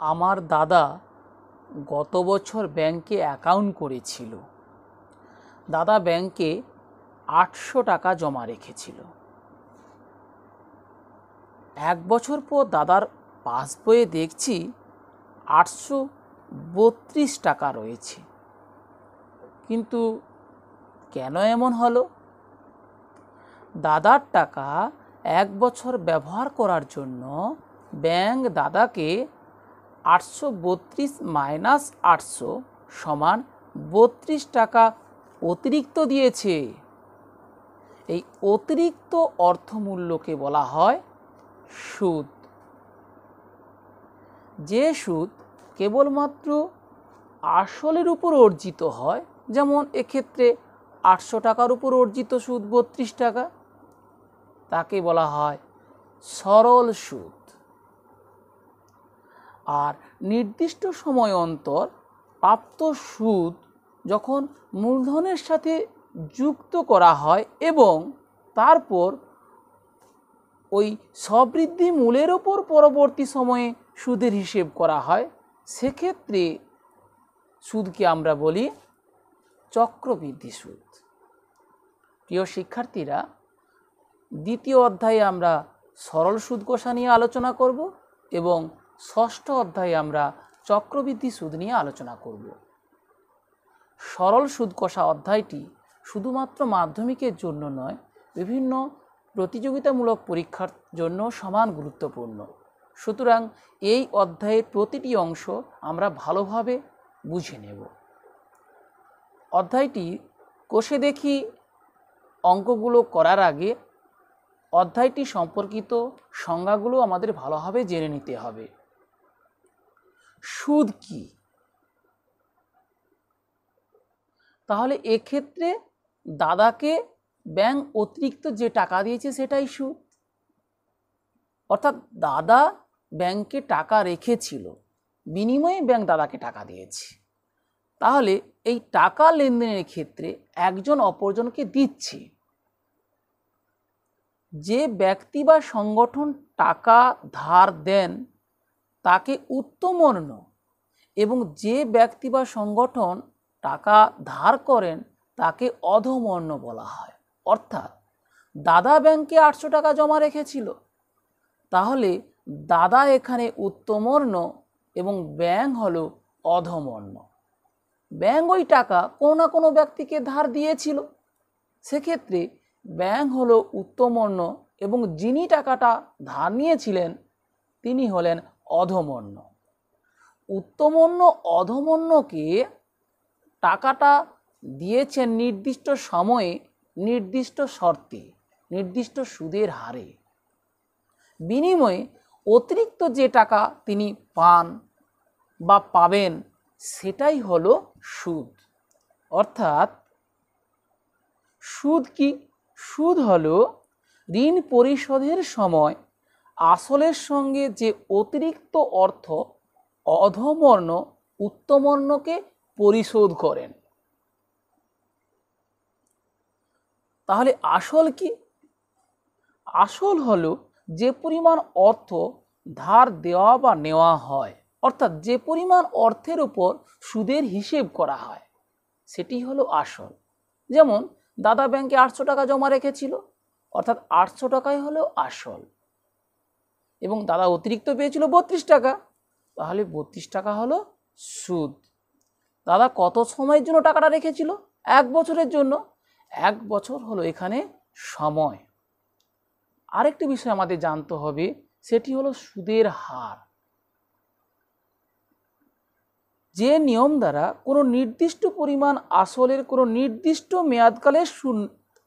আমার দাদা গত বছর ব্যাংকে অ্যাকাউন্ট করেছিল। দাদা ব্যাংকে ৮০০ টাকা জমা রেখেছিল। ১ বছর পর দাদার পাসবইয়ে দেখছি ৮৩২ টাকা রয়েছে। কিন্তু কেন এমন হলো? দাদার টাকা ১ বছর ব্যবহার করার জন্য ব্যাংক দাদাকে ৮৩২ মাইনাস ৮০০ সমান ৩২ টাকা অতিরিক্ত দিয়েছে। এই অতিরিক্ত অর্থমূল্যকে বলা হয় সুদ। যে সুদ কেবলমাত্র আসলের উপর অর্জিত হয়, যেমন এক্ষেত্রে ৮০০ টাকার উপর অর্জিত সুদ ৩২ টাকা, তাকে বলা হয় সরল সুদ। আর নির্দিষ্ট সময় অন্তর প্রাপ্ত সুদ যখন মূলধনের সাথে যুক্ত করা হয় এবং তারপর ওই সবৃদ্ধি মূলের ওপর পরবর্তী সময়ে সুদের হিসেব করা হয়, সেক্ষেত্রে সুদকে আমরা বলি চক্রবৃদ্ধি সুদ। প্রিয় শিক্ষার্থীরা, দ্বিতীয় অধ্যায়ে আমরা সরল সুদ কষা নিয়ে আলোচনা করব এবং ষষ্ঠ অধ্যায়ে আমরা চক্রবৃদ্ধি সুদ নিয়ে আলোচনা করব। সরল সুদ কষা অধ্যায়টি শুধুমাত্র মাধ্যমিকের জন্য নয়, বিভিন্ন প্রতিযোগিতামূলক পরীক্ষার জন্য সমান গুরুত্বপূর্ণ। সুতরাং এই অধ্যায়ের প্রতিটি অংশ আমরা ভালোভাবে বুঝে নেব। অধ্যায়টি কষে দেখি অঙ্কগুলো করার আগে অধ্যায়টি সম্পর্কিত সংজ্ঞাগুলো আমাদের ভালোভাবে জেনে নিতে হবে। সুদ কি? তাহলে এক্ষেত্রে দাদাকে ব্যাংক অতিরিক্ত যে টাকা দিয়েছে সেটাই সুদ। অর্থাৎ দাদা ব্যাংকে টাকা রেখেছিল, বিনিময়ে ব্যাংক দাদাকে টাকা দিয়েছে। তাহলে এই টাকা লেনদেনের ক্ষেত্রে একজন অপরজনকে দিচ্ছে। যে ব্যক্তি বা সংগঠন টাকা ধার দেন তাকে উত্তমর্ণ এবং যে ব্যক্তি বা সংগঠন টাকা ধার করেন তাকে অধমর্ণ বলা হয়। অর্থাৎ দাদা ব্যাংকে ৮০০ টাকা জমা রেখেছিল, তাহলে দাদা এখানে উত্তমর্ণ এবং ব্যাংক হলো অধমর্ণ। ব্যাংক ওই টাকা কোনো না কোনো ব্যক্তিকে ধার দিয়েছিল, সেক্ষেত্রে ব্যাংক হলো উত্তমর্ণ এবং যিনি টাকাটা ধার নিয়েছিলেন তিনি হলেন অধমর্ণ। উত্তমর্ণ অধমর্ণকে টাকাটা দিয়েছেন নির্দিষ্ট সময়ে, নির্দিষ্ট শর্তে, নির্দিষ্ট সুদের হারে। বিনিময়ে অতিরিক্ত যে টাকা তিনি পান বা পাবেন সেটাই হলো সুদ। অর্থাৎ সুদ কি? সুদ হলো ঋণ পরিশোধের সময় আসলের সঙ্গে যে অতিরিক্ত অর্থ অধমর্ণ উত্তমর্ণকে পরিশোধ করেন। তাহলে আসল কি? আসল হলো যে পরিমাণ অর্থ ধার দেওয়া বা নেওয়া হয়, অর্থাৎ যে পরিমাণ অর্থের উপর সুদের হিসেব করা হয় সেটি হলো আসল। যেমন দাদা ব্যাংকে ৮০০ টাকা জমা রেখেছিল, অর্থাৎ ৮০০ টাকাই হলো আসল, এবং দাদা অতিরিক্ত পেয়েছিল ৩২ টাকা, তাহলে ৩২ টাকা হলো সুদ। দাদা কত সময়ের জন্য টাকাটা রেখেছিল? ১ বছরের জন্য। ১ বছর হলো এখানে সময়। আরেকটি বিষয় আমাদের জানতে হবে, সেটি হলো সুদের হার। যে নিয়ম দ্বারা কোনো নির্দিষ্ট পরিমাণ আসলের কোনো নির্দিষ্ট মেয়াদকালের সুদ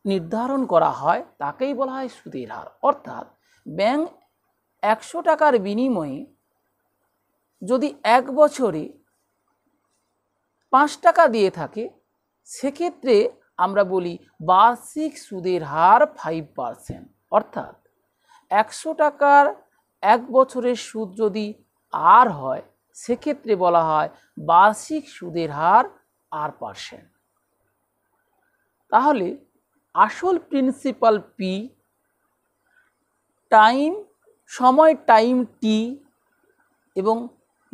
নির্ধারণ করা হয় তাকেই বলা হয় সুদের হার। অর্থাৎ ব্যাংক ১০০ টাকার বিনিময়ে যদি ১ বছরে ৫ টাকা দিয়ে থাকে, সেক্ষেত্রে আমরা বলি বার্ষিক সুদের হার 5%। অর্থাৎ ১০০ টাকার ১ বছরের সুদ যদি আর হয়, সেক্ষেত্রে বলা হয় বার্ষিক সুদের হার R%। তাহলে আসল প্রিন্সিপাল পি, টাইম সময় টাইম টি এবং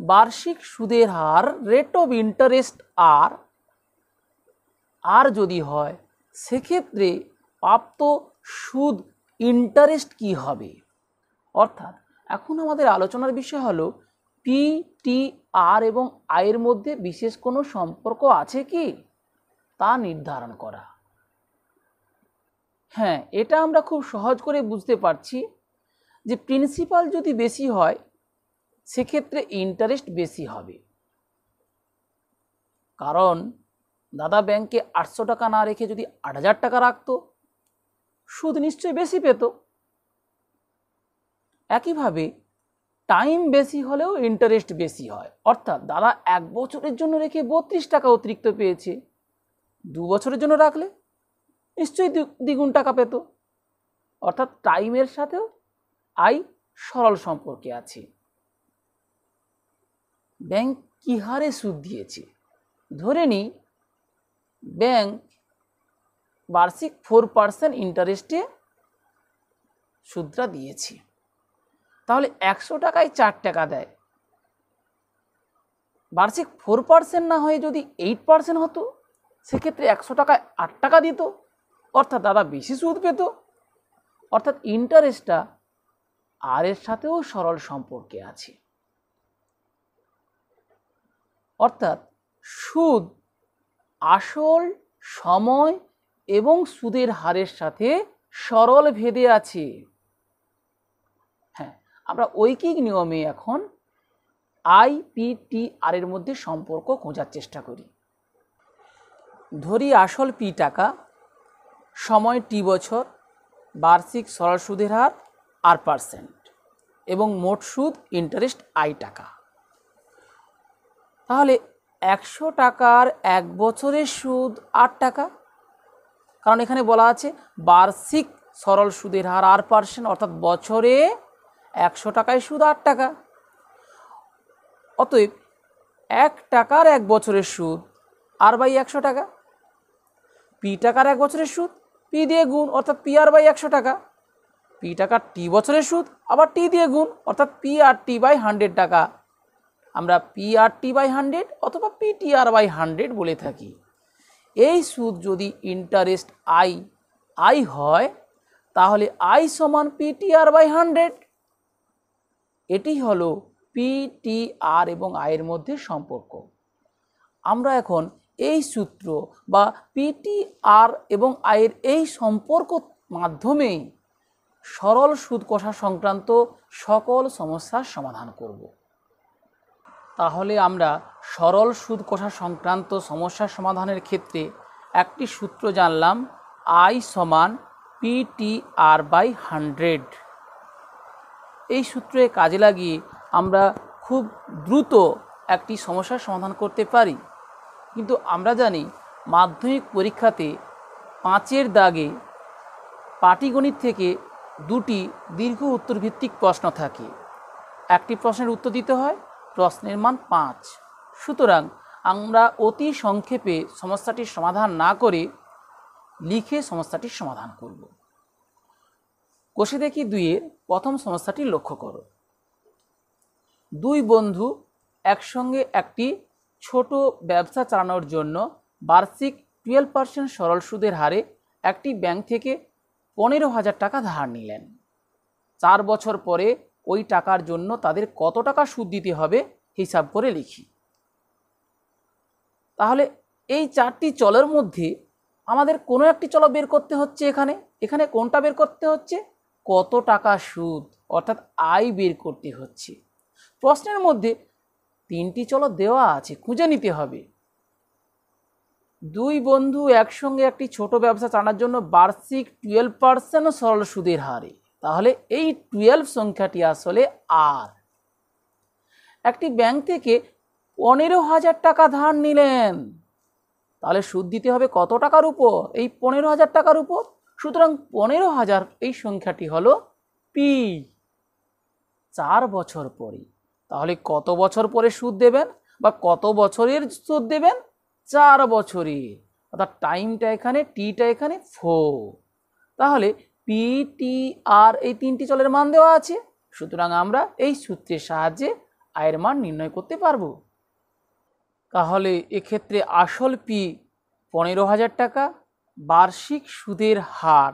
বার্ষিক সুদের হার রেট অফ ইন্টারেস্ট আর যদি হয় সেক্ষেত্রে প্রাপ্ত সুদ ইন্টারেস্ট কি হবে। অর্থাৎ এখন আমাদের আলোচনার বিষয় হলো পিটিআর এবং আয়ের মধ্যে বিশেষ কোনো সম্পর্ক আছে কি তা নির্ধারণ করা। হ্যাঁ, এটা আমরা খুব সহজ করে বুঝতে পারছি যে প্রিন্সিপাল যদি বেশি হয় সেক্ষেত্রে ইন্টারেস্ট বেশি হবে। কারণ দাদা ব্যাংকে 800 টাকা না রেখে যদি 8000 টাকা রাখতো সুদ নিশ্চয়ই বেশি পেত। একইভাবে টাইম বেশি হলেও ইন্টারেস্ট বেশি হয়। অর্থাৎ দাদা 1 বছরের জন্য রেখে 32 টাকা অতিরিক্ত পেয়েছে, 2 বছরের জন্য রাখলে নিশ্চয়ই দ্বিগুণ টাকা পেত। অর্থাৎ টাইমের সাথেও আয় সরল সম্পর্কে আছে। ব্যাংক কি হারে সুদ দিয়েছে? ধরে নিই ব্যাংক বার্ষিক 4% ইন্টারেস্টে সুদটা দিয়েছে, তাহলে 100 টাকায় 4 টাকা দেয়। বার্ষিক 4% না হয়ে যদি 8% হতো সেক্ষেত্রে 100 টাকায় 8 টাকা দিত, অর্থাৎ দাদা বেশি সুদ পেত। অর্থাৎ ইন্টারেস্টটা আর এর সাথেও সরল সম্পর্কে আছে। অর্থাৎ সুদ আসল, সময় এবং সুদের হারের সাথে সরল ভেদে আছে। হ্যাঁ, আমরা ঐকিক নিয়মে এখন আইপিটিআর এর মধ্যে সম্পর্ক খোঁজার চেষ্টা করি। ধরি আসল পি টাকা, সময় টি বছর, বার্ষিক সরল সুদের হার R% এবং মোট সুদ ইন্টারেস্ট আই টাকা। তাহলে 100 টাকার 1 বছরের সুদ 8 টাকা, কারণ এখানে বলা আছে বার্ষিক সরল সুদের হার R%, অর্থাৎ বছরে 100 টাকায় সুদ 8 টাকা। অতএব 1 টাকার 1 বছরের সুদ R/100 টাকা, পি টাকার 1 বছরের সুদ পি দিয়ে গুণ, অর্থাৎ PR/100 টাকা, পি টাকার টি বছরের সুদ আবার টি দিয়ে গুণ, অর্থাৎ PRT/100 টাকা। আমরা PRT/100 অথবা PTR/100 বলে থাকি। এই সুদ যদি ইন্টারেস্ট আই হয় তাহলে আই সমান PTR/100। এটি হলো পিটিআর এবং আয়ের মধ্যে সম্পর্ক। আমরা এখন এই সূত্র বা পিটিআর এবং আয়ের এই সম্পর্ক মাধ্যমেই সরল সুদ কষা সংক্রান্ত সকল সমস্যার সমাধান করব। তাহলে আমরা সরল সুদ কষা সংক্রান্ত সমস্যার সমাধানের ক্ষেত্রে একটি সূত্র জানলাম, আই সমান PTR/100। এই সূত্রে কাজে লাগিয়ে আমরা খুব দ্রুত একটি সমস্যার সমাধান করতে পারি। কিন্তু আমরা জানি মাধ্যমিক পরীক্ষাতে 5-এর দাগে পাটিগণিত থেকে 2টি দীর্ঘ উত্তরভিত্তিক প্রশ্ন থাকে। একটি প্রশ্নের উত্তর দিতে হয়, প্রশ্নের মান 5। সুতরাং আমরা অতি সংক্ষেপে সমস্যাটির সমাধান না করে লিখে সমস্যাটির সমাধান করব। কষে দেখি 2-এর প্রথম সমস্যাটি লক্ষ্য করো। 2 বন্ধু একসঙ্গে একটি ছোট ব্যবসা চালানোর জন্য বার্ষিক 12% সরল সুদের হারে একটি ব্যাংক থেকে 15,000 টাকা ধার নিলেন। 4 বছর পরে ওই টাকার জন্য তাদের কত টাকা সুদ দিতে হবে হিসাব করে লিখি। তাহলে এই 4টি চলের মধ্যে আমাদের কোনো একটি চল বের করতে হচ্ছে। এখানে কোনটা বের করতে হচ্ছে? কত টাকা সুদ, অর্থাৎ আয় বের করতে হচ্ছে। প্রশ্নের মধ্যে 3টি চল দেওয়া আছে, খুঁজে নিতে হবে। 2 বন্ধু একসঙ্গে একটি ছোট ব্যবসা চালানোর জন্য বার্ষিক 12% সরল সুদের হারে, তাহলে এই 12 সংখ্যাটি আসলে আর। একটি ব্যাংক থেকে 15,000 টাকা ধার নিলেন, তাহলে সুদ দিতে হবে কত টাকার উপর? এই 15,000 টাকার উপর। সুতরাং 15,000 এই সংখ্যাটি হলো পি। 4 বছর পরে, তাহলে কত বছর পরে সুদ দেবেন বা কত বছরের সুদ দেবেন? 4 বছরের, অর্থাৎ টাইমটা এখানে, টিটা এখানে 4। তাহলে পিটিআর এই 3টি চলের মান দেওয়া আছে। সুতরাং আমরা এই সূত্রের সাহায্যে আয়ের মান নির্ণয় করতে পারবো। তাহলে এক্ষেত্রে আসল পি 15,000 টাকা, বার্ষিক সুদের হার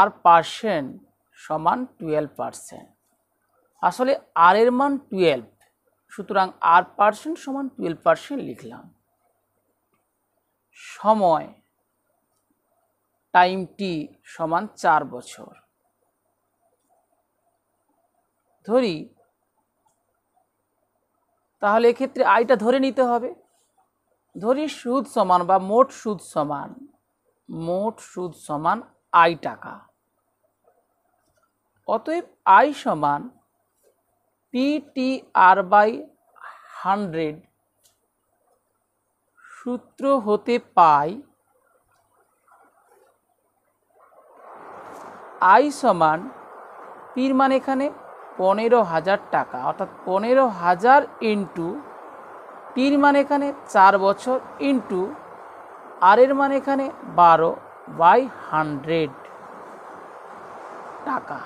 R% সমান 12%। আসলে আর এর মান 12, সুতরাং R% সমান 12% লিখলাম। সময় টাইম টি সমান 4 বছর। ধরি, তাহলে এক্ষেত্রে আয়টা ধরে নিতে হবে। ধরি সুদ সমান বা মোট সুদ সমান আই টাকা। অতএব আই সমান PTR/100 সূত্র হতে পাই আই সমান পির মান এখানে 15,000 টাকা, অর্থাৎ 15,000 ইন্টু টির মান এখানে 4 বছর ইন্টু আর এর মান এখানে 12/100 টাকা।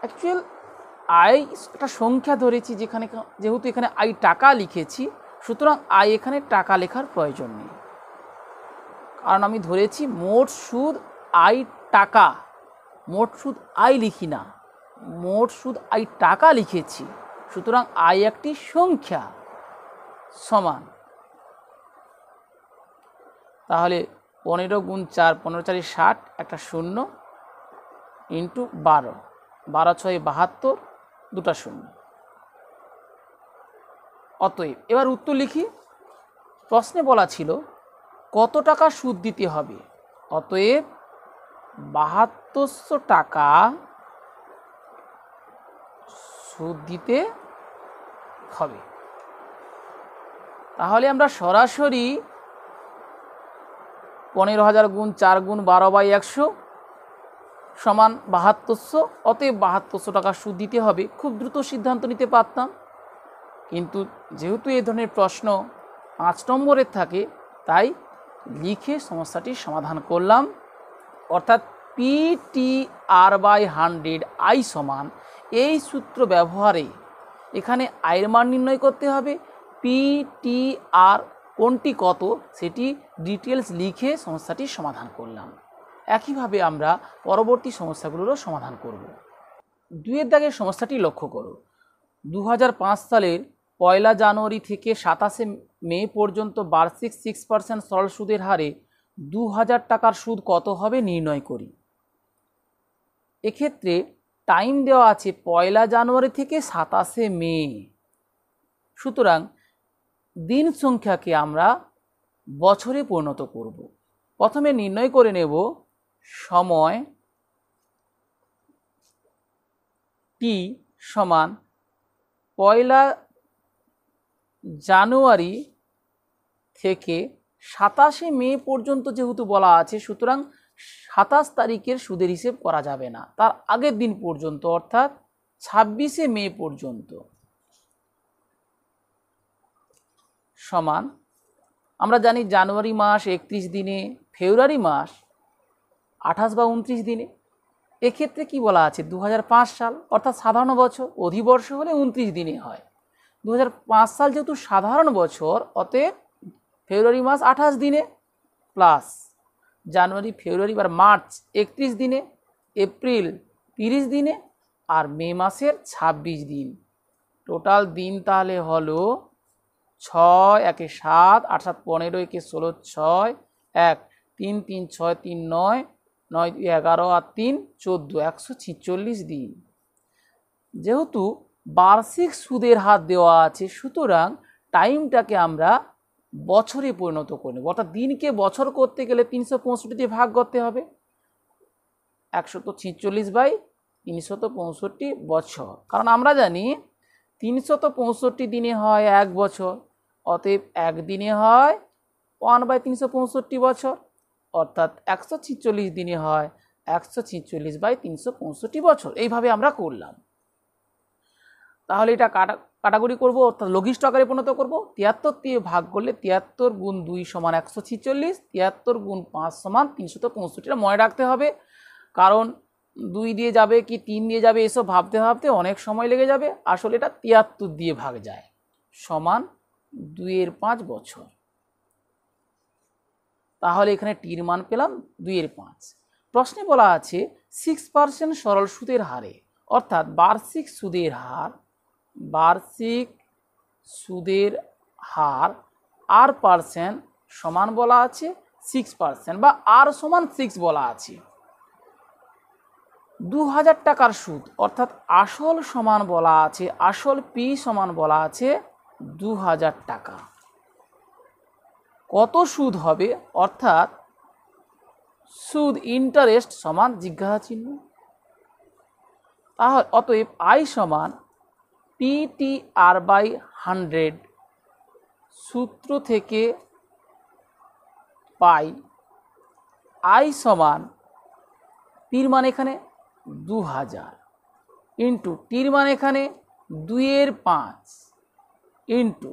অ্যাকচুয়াল আই একটা সংখ্যা ধরেছি, যেহেতু এখানে আই টাকা লিখেছি, সুতরাং আই এখানে টাকা লেখার প্রয়োজন নেই, কারণ আমি ধরেছি মোট সুদ আই টাকা, মোট সুদ আই লিখি না, মোট সুদ আই টাকা লিখেছি, সুতরাং আই একটি সংখ্যা সমান। তাহলে 15 গুণ 4, 15 4 60, একটা শূন্য ইন্টু 12, 12 6 72, দুটা শূন্য। অতএব এবার উত্তর লিখি। প্রশ্নে বলা ছিল কত টাকা সুদ দিতে হবে, অতএব 7200 টাকা সুদ দিতে হবে। তাহলে আমরা সরাসরি 15,000 গুণ 4 গুণ 12/100 সমান 7200, অতএব 7200 টাকা সুদ দিতে হবে। খুব দ্রুত সিদ্ধান্ত নিতে পারতাম, কিন্তু যেহেতু এই ধরনের প্রশ্ন 5 নম্বরের থাকে, তাই লিখে সমস্যাটির সমাধান করলাম। অর্থাৎ PTR/100 আই সমান, এই সূত্র ব্যবহারে এখানে আয়ের মান নির্ণয় করতে হবে। PTR কোনটি কত সেটি ডিটেলস লিখে সমস্যাটির সমাধান করলাম। একইভাবে আমরা পরবর্তী সমস্যাগুলোরও সমাধান করব। 2 দাগের সমস্যাটি লক্ষ্য করো। 2005 সালের 1 জানুয়ারি থেকে 27 মে পর্যন্ত বার্ষিক 6% সরল সুদের হারে 2000 টাকার সুদ কত হবে নির্ণয় করি। এক্ষেত্রে টাইম দেওয়া আছে 1 জানুয়ারি থেকে 27 মে, সুতরাং দিন সংখ্যাকে আমরা বছরে পরিণত করব। প্রথমে নির্ণয় করে নেব সময় টি সমান 1 জানুয়ারি থেকে 27 মে পর্যন্ত যেহেতু বলা আছে, সুতরাং 27 তারিখের সুদের হিসেব করা যাবে না, তার আগের দিন পর্যন্ত, অর্থাৎ 26 মে পর্যন্ত। সমান, আমরা জানি জানুয়ারি মাস 31 দিনে, ফেব্রুয়ারি মাস 28 বা 29 দিনে। এক্ষেত্রে কি বলা আছে 2005 সাল, অর্থাৎ সাধারণ বছর, অধিবর্ষ হলে 29 দিনে হয়। 2005 সাল যেহেতু সাধারণ বছর, অতএব ফেব্রুয়ারি মাস 28 দিনে প্লাস জানুয়ারি, ফেব্রুয়ারি বা মার্চ 31 দিনে, এপ্রিল 30 দিনে, আর মে মাসের 26 দিন। টোটাল দিন তাহলে হলো 6 1 7 8 7 15 1 16 6 1 3 3 6 3 9 9 2 11 আর 3 14, 146 দিন। যেহেতু বার্ষিক সুদের হার দেওয়া আছে, সুতরাং টাইমটাকে আমরা বছরে পরিণত করে নেব। অর্থাৎ দিনকে বছর করতে গেলে 365 দিয়ে ভাগ করতে হবে। 146/365 বছর, কারণ আমরা জানি 365 দিনে হয় 1 বছর, অতএব একদিনে হয় 1/365 বছর, অর্থাৎ 146 দিনে হয় 146/365 বছর। এইভাবে আমরা করলাম। তাহলে এটা কাটাকুটি করব, অর্থাৎ লঘিষ্ঠ আকারে পরিণত করব। 73 দিয়ে ভাগ করলে 73 গুণ 2 সমান 146, 73 গুণ 5 সমান 365। এটা মনে রাখতে হবে, কারণ 2 দিয়ে যাবে কি 3 দিয়ে যাবে এসব ভাবতে ভাবতে অনেক সময় লেগে যাবে। আসলে এটা 73 দিয়ে ভাগ যায় সমান 2/5 বছর। তাহলে এখানে টির মান পেলাম 2/5। প্রশ্নে বলা আছে 6% সরল সুদের হারে, অর্থাৎ বার্ষিক সুদের হার r% সমান বলা আছে 6% বা r সমান 6 বলা আছে। 2000 টাকার সুদ অর্থাৎ আসল সমান বলা আছে, আসল পি সমান বলা আছে 2000 টাকা। কত সুদ হবে অর্থাৎ সুদ ইন্টারেস্ট সমান জিজ্ঞাসা চিহ্ন। তাহলে অতএব আই সমান PTR/100 সূত্র থেকে পাই আই সমান পির মান এখানে 2000 ইন্টু টির মান এখানে 2/5 ইন্টু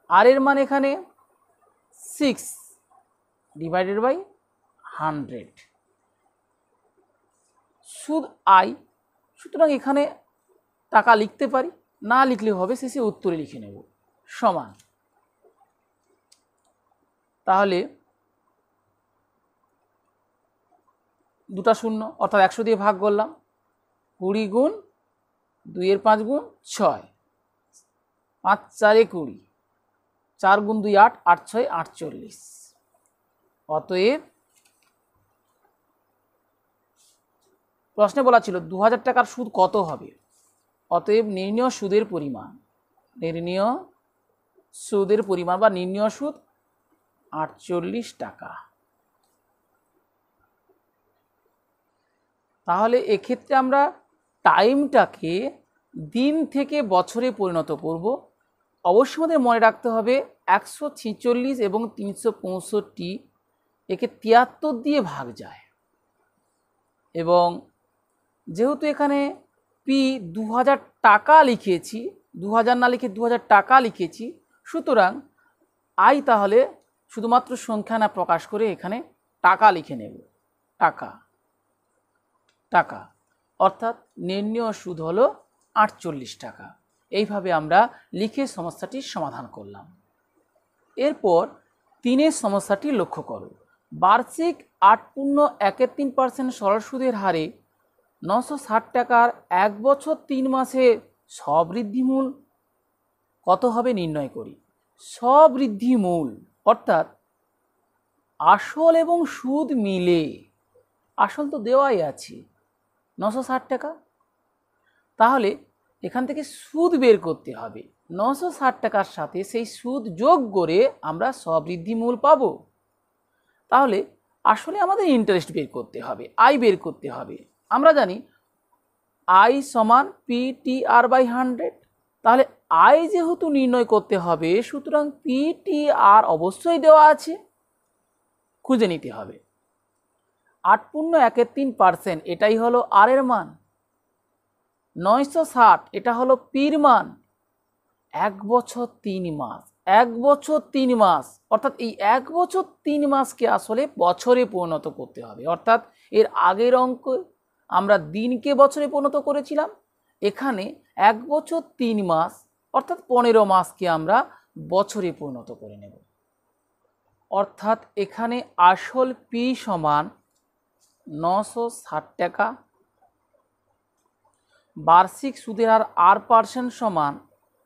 আর এর মান এখানে 6 ডিভাইডেড বাই 100 সুদ আই। সুতরাং এখানে টাকা লিখতে পারি, না লিখলে হবে, শেষে উত্তরে লিখে নেব সমান। তাহলে দুটা শূন্য অর্থাৎ 100 দিয়ে ভাগ করলাম, 20 গুণ 2/5 গুণ 6, 5 4 20, 4 গুণ 2 8, 8 6 48। অতএব প্রশ্নে বলা ছিল 2000 টাকার সুদ কত হবে, অতএব নির্ণীয় সুদের পরিমাণ বা নির্ণীয় সুদ 48 টাকা। তাহলে এক্ষেত্রে আমরা টাইমটাকে দিন থেকে বছরে পরিণত করব। অবশ্যই আমাদের মনে রাখতে হবে 146 এবং 365 একে 73 দিয়ে ভাগ যায়, এবং যেহেতু এখানে পি 2000 টাকা লিখেছি, 2000 না লিখে 2000 টাকা লিখেছি, সুতরাং আই তাহলে শুধুমাত্র সংখ্যা না প্রকাশ করে এখানে টাকা লিখে নেব, টাকা অর্থাৎ নির্ণীয় সুদ হলো 48 টাকা। এইভাবে আমরা লিখে সমস্যাটির সমাধান করলাম। এরপর 3 সমস্যাটি লক্ষ্য করো। বার্ষিক 8.13% সরল সুদের হারে 960 টাকার 1 বছর 3 মাসে স্ববৃদ্ধিমূল কত হবে নির্ণয় করি। স্ববৃদ্ধিমূল অর্থাৎ আসল এবং সুদ মিলে, আসল তো দেওয়াই আছে 960 টাকা, তাহলে এখান থেকে সুদ বের করতে হবে। 960 টাকার সাথে সেই সুদ যোগ করে আমরা স্ববৃদ্ধিমূল পাবো। তাহলে আসলে আমাদের ইন্টারেস্ট বের করতে হবে, আই বের করতে হবে। আমরা জানি আই সমান PTR/100, তাহলে আই যেহেতু নির্ণয় করতে হবে, সুতরাং PTR অবশ্যই দেওয়া আছে, খুঁজে নিতে হবে। 8.13% এটাই হলো আর এর মান, 960 এটা হলো পির মান, 1 বছর 3 মাস, 1 বছর 3 মাস অর্থাৎ এই 1 বছর 3 মাসকে আসলে বছরে পরিণত করতে হবে। অর্থাৎ এর আগের অঙ্ক আমরা দিনকে বছরে পরিণত করেছিলাম, এখানে 1 বছর 3 মাস অর্থাৎ 15 মাসকে আমরা বছরে পরিণত করে নেব। অর্থাৎ এখানে আসল পি সমান 960 টাকা, বার্ষিক সুদের হার r% সমান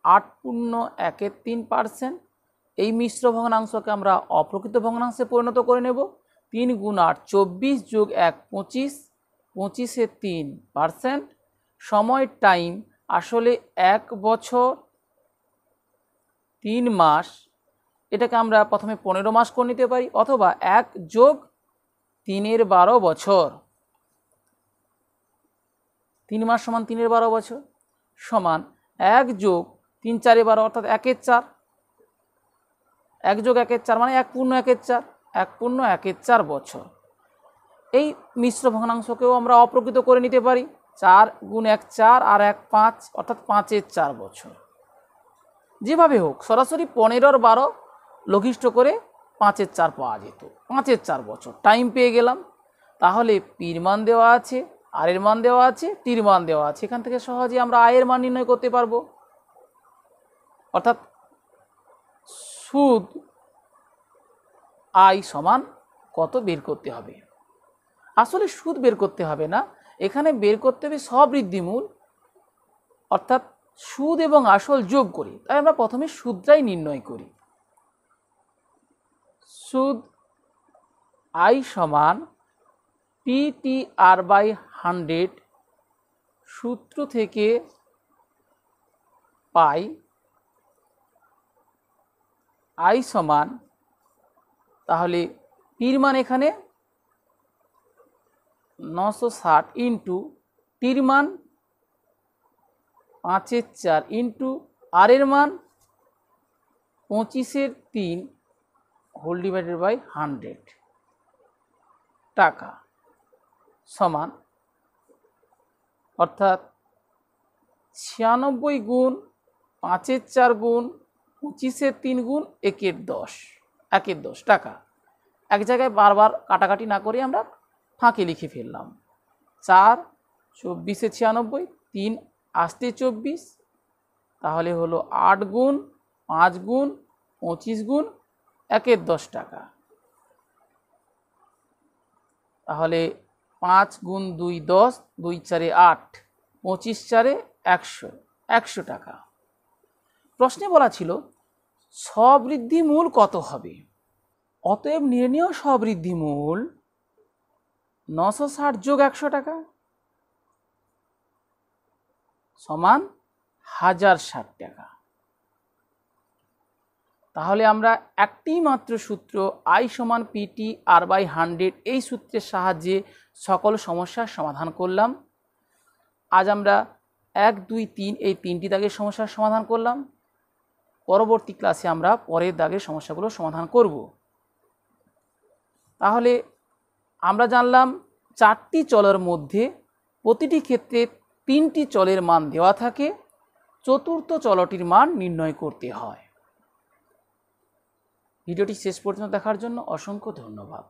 8.13%। এই মিশ্র ভগ্নাংশকে আমরা অপ্রকৃত ভগ্নাংশে পরিণত করে নেব। 3 গুণ 8 24 যোগ 1 25, 25-এ 3%। সময় টাইম আসলে 1 বছর 3 মাস, এটাকে আমরা প্রথমে 15 মাস করে নিতে পারি, অথবা 1 যোগ 3/12 বছর, 3 মাস সমান 3/12 বছর, সমান 1 যোগ 3 4/12 অর্থাৎ 1/4, 1 যোগ 1/4 মানে 1.1/4, 1.1/4 বছর। এই মিশ্র ভগ্নাংশকেও আমরা অপ্রকৃত করে নিতে পারি, 4 গুণ 1 4 আর 1 5 অর্থাৎ 5/4 বছর। যেভাবে হোক সরাসরি 15/12 লঘিষ্ঠ করে 5/4 পাওয়া যেত, 5/4 বছর টাইম পেয়ে গেলাম। তাহলে পির মান দেওয়া আছে আর এর মান দেওয়া আছে, টির মান দেওয়া আছে। এখান থেকে সহজে আমরা আয়ের মান নির্ণয় করতে পারবো। অর্থাৎ সুদ আয় সমান কত বের করতে হবে। আসলে সুদ বের করতে হবে না, এখানে বের করতে হবে সবৃদ্ধিমূল, অর্থাৎ সুদ এবং আসল যোগ করি। তাই আমরা প্রথমে সুদটাই নির্ণয় করি। সুদ আই সমান PTR/100 সূত্র থেকে পাই আই সমান, তাহলে পির মান এখানে 960 ইন্টু টির মান 5/4 ইন্টু আর এর মান 25/3 হোল ডিভাইডেড বাই 100 টাকা সমান, অর্থাৎ 96 গুণ 5/4 গুণ 25/3 গুণ 1/10 টাকা। এক জায়গায় বারবার কাটাকাটি না করে আমরা ফাঁকে লিখে ফেললাম। 4 24 96, 3 আসতে 24, তাহলে হলো 8 গুণ 5 গুণ 25 গুণ 1/10 টাকা। তাহলে 5 গুণ 2 10, 2 4 8, 25 4 100 টাকা। প্রশ্নে বলা ছিল সবৃদ্ধিমূল কত হবে। অতএব নির্ণেয় সবৃদ্ধিমূল 960 যোগ 100 টাকা সমান 1060 টাকা। তাহলে আমরা একটি মাত্র সূত্র আই সমান PTR/100 এই সূত্রের সাহায্যে সকল সমস্যার সমাধান করলাম। আজ আমরা 1 2 3 এই 3টি দাগের সমস্যার সমাধান করলাম। পরবর্তী ক্লাসে আমরা পরের দাগের সমস্যাগুলো সমাধান করব। তাহলে আমরা জানলাম 4টি চলের মধ্যে প্রতিটি ক্ষেত্রে 3টি চলের মান দেওয়া থাকে, চতুর্থ চলটির মান নির্ণয় করতে হয়। ভিডিওটি শেষ পর্যন্ত দেখার জন্য অসংখ্য ধন্যবাদ।